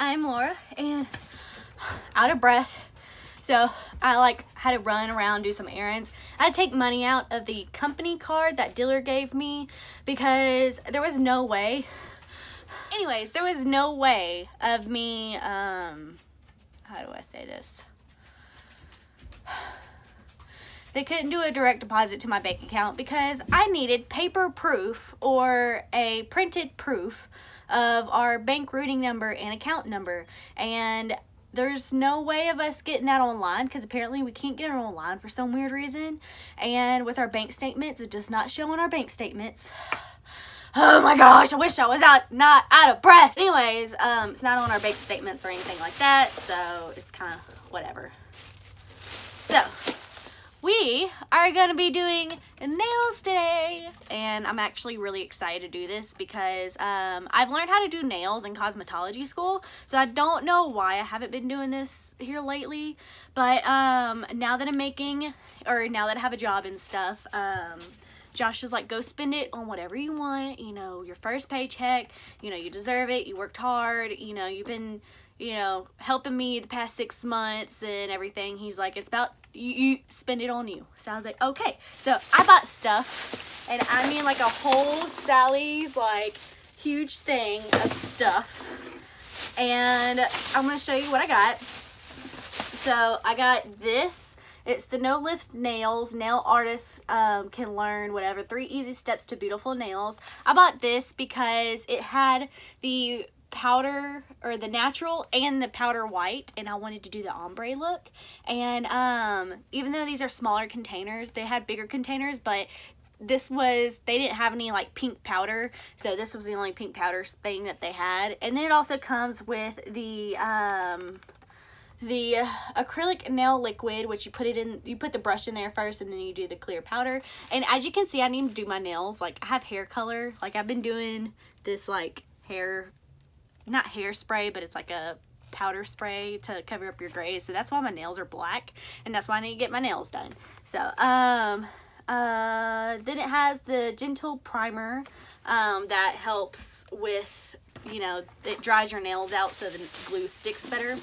I'm Laura and out of breath. So I had to run around, do some errands. I had to take money out of the company card that dealer gave me because there was no way. Anyways, there was no way of me, how do I say this? They couldn't do a direct deposit to my bank account because I needed paper proof or a printed proof of our bank routing number and account number. And there's no way of us getting that online because apparently we can't get it online for some weird reason. And with our bank statements, it does not show on our bank statements. Oh my gosh, I wish I was not out of breath. Anyways, it's not on our bank statements or anything like that, so it's kind of whatever. So we are going to be doing nails today, and I'm actually really excited to do this because I've learned how to do nails in cosmetology school, so I don't know why I haven't been doing this here lately, but now that I have a job and stuff, Josh is like, go spend it on whatever you want, you know, your first paycheck, you know, you deserve it, you worked hard, you know, you've been, you know, helping me the past 6 months and everything. He's like, it's about, you spend it on you. So I was like, okay. So I bought stuff, and I mean like a whole Sally's like huge thing of stuff, and I'm going to show you what I got. So I got this. It's the No Lift Nails. Nail artists can learn whatever 3 easy steps to beautiful nails. I bought this because it had the powder, or the natural and the powder white, and I wanted to do the ombre look. And even though these are smaller containers, they had bigger containers, but they didn't have any like pink powder, so this was the only pink powder thing that they had. And then it also comes with the acrylic nail liquid, which you put the brush in there first, and then you do the clear powder. And as you can see, I need to do my nails. Like, I have hair color. Like, I've been doing this like not hairspray, but it's like a powder spray to cover up your grays. So that's why my nails are black, and that's why I need to get my nails done. So then it has the gentle primer that helps with, you know, it dries your nails out so the glue sticks better.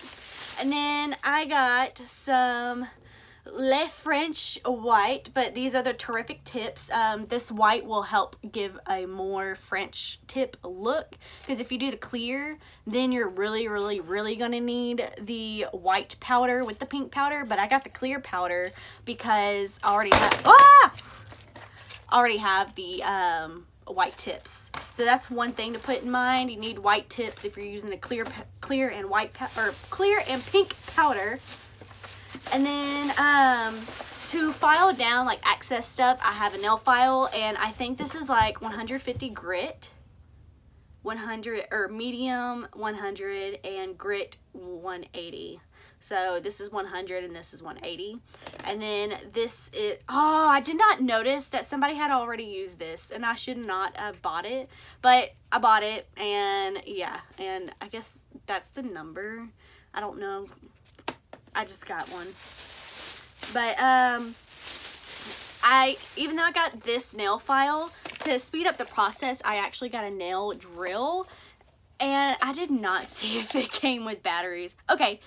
And then I got some Le French white, but these are the terrific tips. This white will help give a more French tip look, because if you do the clear, then you're really going to need the white powder with the pink powder. But I got the clear powder because I already have the white tips. So that's one thing to put in mind. You need white tips if you're using the clear and clear and pink powder. And then to file down like excess stuff, I have a nail file, and I think this is like 150 grit, 100 or medium 100, and grit 180. So this is 100 and this is 180. And then this is, oh, I did not notice that somebody had already used this, and I should not have bought it, but I bought it, and yeah, and I guess that's the number. I don't know. I just got one. But even though I got this nail file, to speed up the process, I actually got a nail drill, and I did not see if it came with batteries. Okay.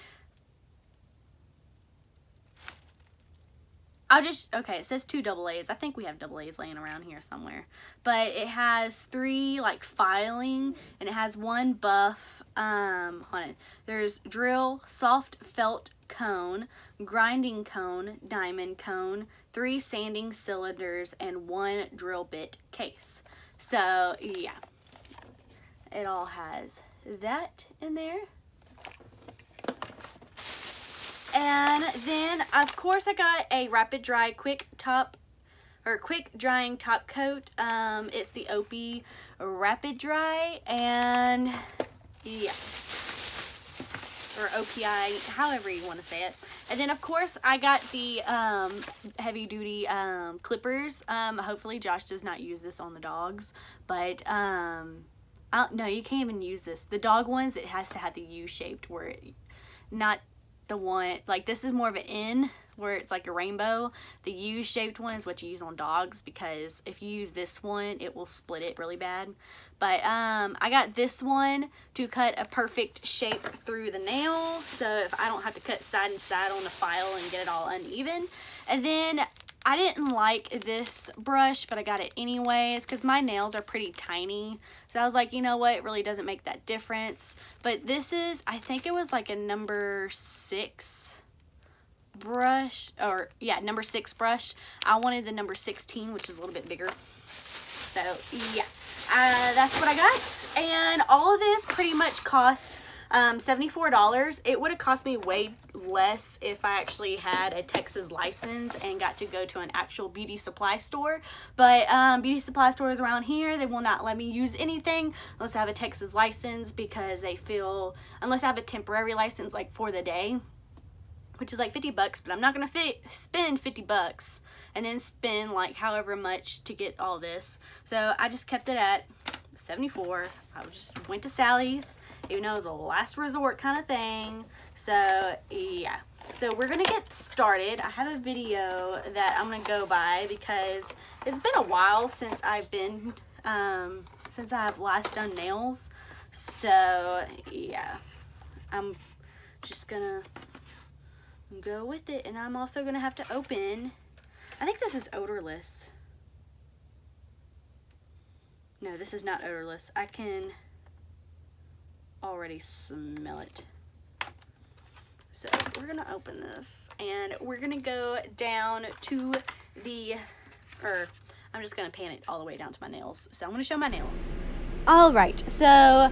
Okay, it says 2 AA's. I think we have AA's laying around here somewhere. But it has 3 like filing, and it has 1 buff. Hold on. There's drill, soft felt cone, grinding cone, diamond cone, 3 sanding cylinders, and 1 drill bit case. So yeah, it all has that in there. And then of course I got a rapid dry quick drying top coat. It's the Opie Rapid Dry, and yeah, or OPI, however you want to say it. And then of course I got the heavy duty clippers. Hopefully Josh does not use this on the dogs, but no, you can't even use this. The dog ones, it has to have the U-shaped, where not the one, like this is more of an N, where it's like a rainbow. The U-shaped one is what you use on dogs, because if you use this one, it will split it really bad. But I got this one to cut a perfect shape through the nail, so if I don't have to cut side and side on the file and get it all uneven. And then I didn't like this brush, but I got it anyways because my nails are pretty tiny. So I was like, you know what, it really doesn't make that difference. But this is, I think it was like a number 6 brush, or yeah, number 6 brush. I wanted the number 16, which is a little bit bigger. So yeah, that's what I got. And all of this pretty much cost $74. It would have cost me way less if I actually had a Texas license and got to go to an actual beauty supply store. But beauty supply stores around here, they will not let me use anything unless I have a Texas license, because they feel, unless I have a temporary license like for the day, which is like $50, but I'm not gonna spend $50 and then spend like however much to get all this. So I just kept it at 74. I just went to Sally's, even though it was a last resort kind of thing. So yeah, so we're gonna get started. I have a video that I'm gonna go by because it's been a while since I've been since I've last done nails. So yeah, I'm just gonna go with it. And I'm also gonna have to open, I think this is odorless. No, this is not odorless. I can already smell it. So we're gonna open this and we're gonna go down to the, or I'm just gonna pan it all the way down to my nails. So I'm gonna show my nails. All right, so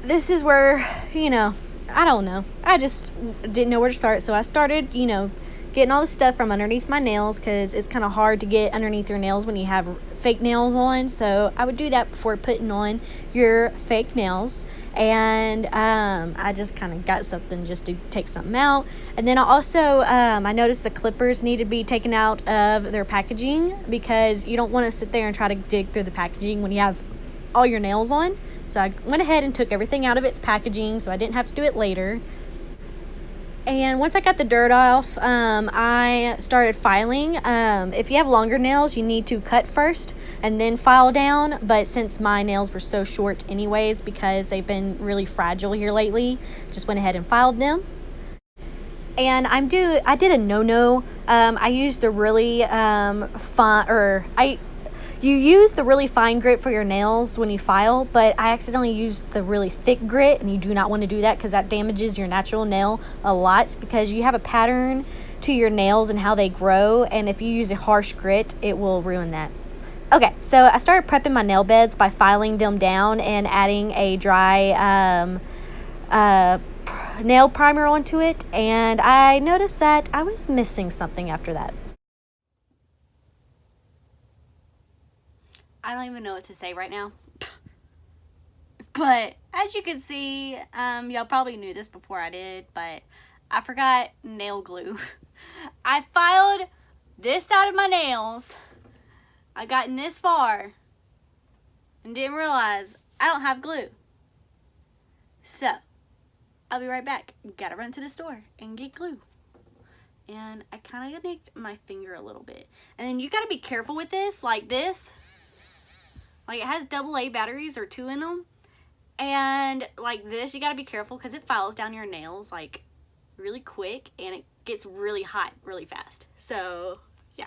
this is where, you know, I don't know. I just didn't know where to start. So I started, you know, getting all the stuff from underneath my nails, because it's kind of hard to get underneath your nails when you have fake nails on. So I would do that before putting on your fake nails. And I just kind of got something just to take something out. And then I also, I noticed the clippers need to be taken out of their packaging, because you don't want to sit there and try to dig through the packaging when you have all your nails on. So I went ahead and took everything out of its packaging so I didn't have to do it later. And once I got the dirt off, I started filing. If you have longer nails, you need to cut first and then file down. But since my nails were so short anyways, because they've been really fragile here lately, just went ahead and filed them. And I did a no-no. I used the really you use the really fine grit for your nails when you file, but I accidentally used the really thick grit, and you do not want to do that because that damages your natural nail a lot, because you have a pattern to your nails and how they grow, and if you use a harsh grit, it will ruin that. Okay, so I started prepping my nail beds by filing them down and adding a dry nail primer onto it, and I noticed that I was missing something after that. I don't even know what to say right now. But as you can see, y'all probably knew this before I did, but I forgot nail glue. I filed this side of my nails. I gotten this far and didn't realize I don't have glue. So I'll be right back. Gotta run to the store and get glue. And I kind of nicked my finger a little bit. And then you gotta be careful with this, like this. Like, it has AA batteries, or 2 in them. And like this, you gotta be careful because it files down your nails like really quick, and it gets really hot really fast. So yeah,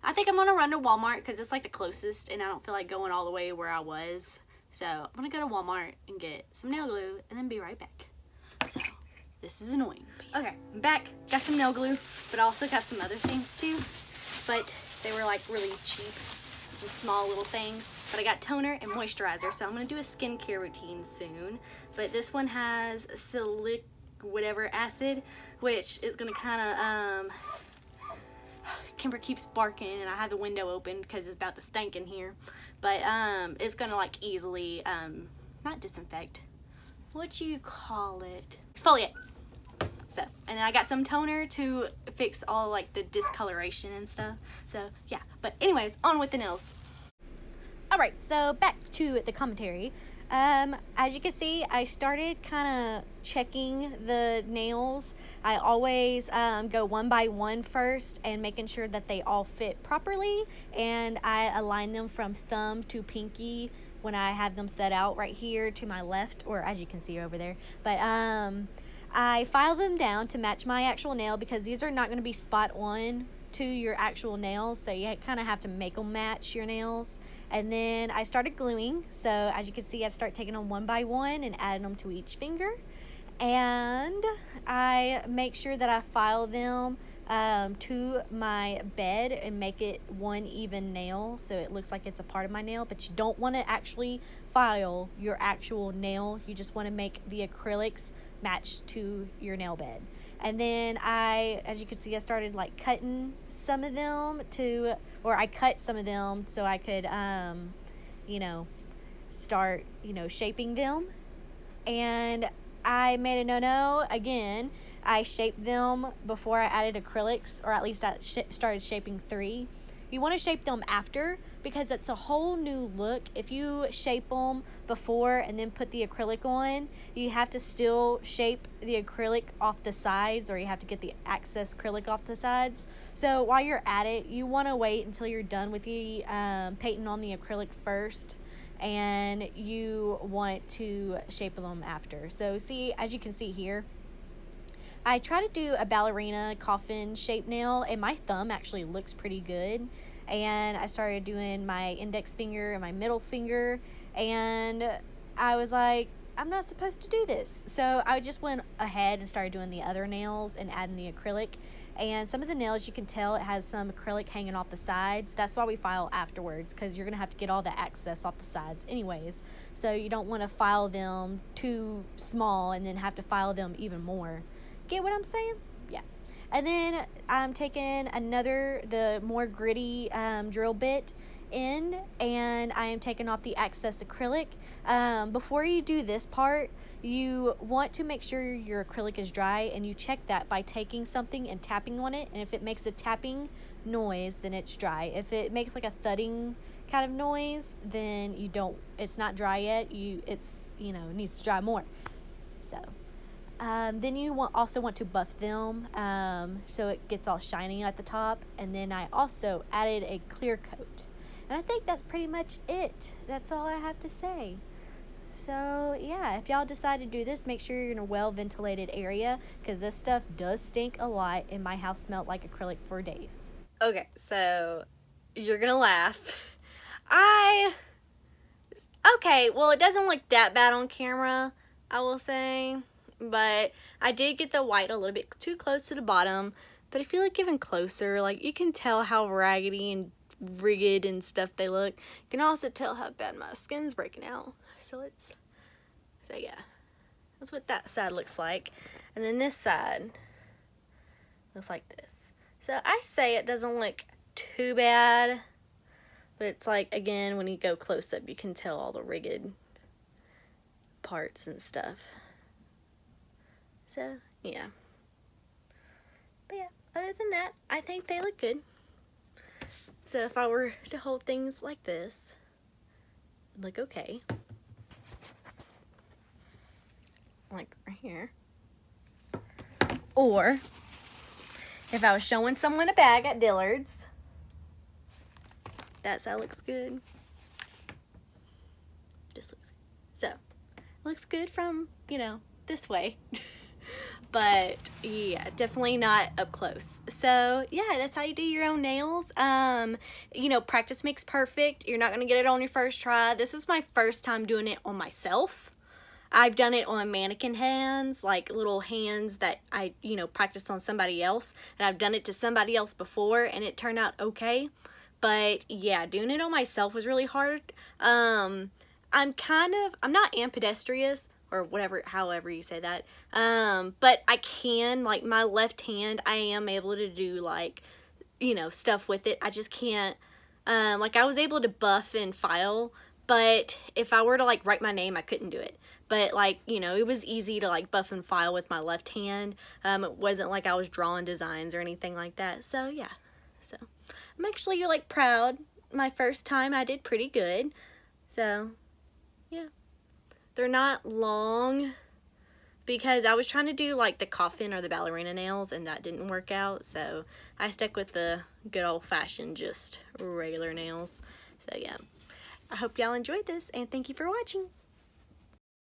I think I'm gonna run to Walmart because it's like the closest, and I don't feel like going all the way where I was. So I'm gonna go to Walmart and get some nail glue and then be right back. So this is annoying. Okay, I'm back. Got some nail glue, but I also got some other things too. But they were like really cheap and small little things. But I got toner and moisturizer, so I'm gonna do a skincare routine soon. But this one has salicylic whatever acid, which is gonna kind of Kimber keeps barking, and I have the window open because it's about to stink in here. But it's gonna like easily not disinfect, what you call it, exfoliate. So, and then I got some toner to fix all like the discoloration and stuff. So yeah, but anyways, on with the nails. All right, so back to the commentary. As you can see, I started kind of checking the nails. I always go one by one first and making sure that they all fit properly, and I align them from thumb to pinky when I have them set out right here to my left, or as you can see over there. But I file them down to match my actual nail because these are not going to be spot on to your actual nails, so you kind of have to make them match your nails. And then I started gluing, so as you can see, I start taking them one by one and adding them to each finger, and I make sure that I file them to my bed and make it one even nail so it looks like it's a part of my nail. But you don't want to actually file your actual nail, you just want to make the acrylics match to your nail bed. And then as you can see, I started like cutting some of them I cut some of them so I could, start, shaping them. And I made a no-no again. I shaped them before I added acrylics, or at least I started shaping 3. You want to shape them after because it's a whole new look. If you shape them before and then put the acrylic on, you have to still shape the acrylic off the sides, or you have to get the excess acrylic off the sides. So while you're at it, you want to wait until you're done with the painting on the acrylic first, and you want to shape them after. So see, as you can see here, I try to do a ballerina coffin shape nail, and my thumb actually looks pretty good. And I started doing my index finger and my middle finger, and I was like, I'm not supposed to do this. So I just went ahead and started doing the other nails and adding the acrylic. And some of the nails, you can tell it has some acrylic hanging off the sides. That's why we file afterwards, because you're going to have to get all the excess off the sides anyways. So you don't want to file them too small and then have to file them even more. Get what I'm saying? Yeah. And then I'm taking the more gritty drill bit in, and I am taking off the excess acrylic. Before you do this part, you want to make sure your acrylic is dry, and you check that by taking something and tapping on it, and if it makes a tapping noise, then it's dry. If it makes like a thudding kind of noise, then it's not dry yet. It needs to dry more. So then you also want to buff them so it gets all shiny at the top. And then I also added a clear coat. And I think that's pretty much it. That's all I have to say. So yeah, if y'all decide to do this, make sure you're in a well ventilated area, because this stuff does stink a lot, and my house smelled like acrylic for days. Okay, so you're gonna laugh. Okay, well, it doesn't look that bad on camera, I will say. But I did get the white a little bit too close to the bottom. But I feel like even closer, like, you can tell how raggedy and rigged and stuff they look. You can also tell how bad my skin's breaking out. So yeah, that's what that side looks like. And then this side looks like this. So I say it doesn't look too bad, but it's like, again, when you go close up, you can tell all the rigged parts and stuff. So yeah, but yeah, other than that, I think they look good. So if I were to hold things like this, it'd look okay. Like right here. Or if I was showing someone a bag at Dillard's, that side looks good. This looks good. So, looks good from, this way. But yeah, definitely not up close. So yeah, that's how you do your own nails. Practice makes perfect. You're not gonna get it on your first try. This is my first time doing it on myself. I've done it on mannequin hands, like little hands that I, practiced on somebody else. And I've done it to somebody else before, and it turned out okay. But yeah, doing it on myself was really hard. I'm not ambidextrous, or whatever, however you say that. But I can, like, my left hand, I am able to do, like, stuff with it. I just can't, like, I was able to buff and file, but if I were to, like, write my name, I couldn't do it. But, like, it was easy to, like, buff and file with my left hand. It wasn't like I was drawing designs or anything like that. So, yeah. So, I'm actually, like, proud. My first time, I did pretty good. So, yeah. They're not long because I was trying to do like the coffin or the ballerina nails and that didn't work out. So I stuck with the good old-fashioned just regular nails. So yeah, I hope y'all enjoyed this and thank you for watching.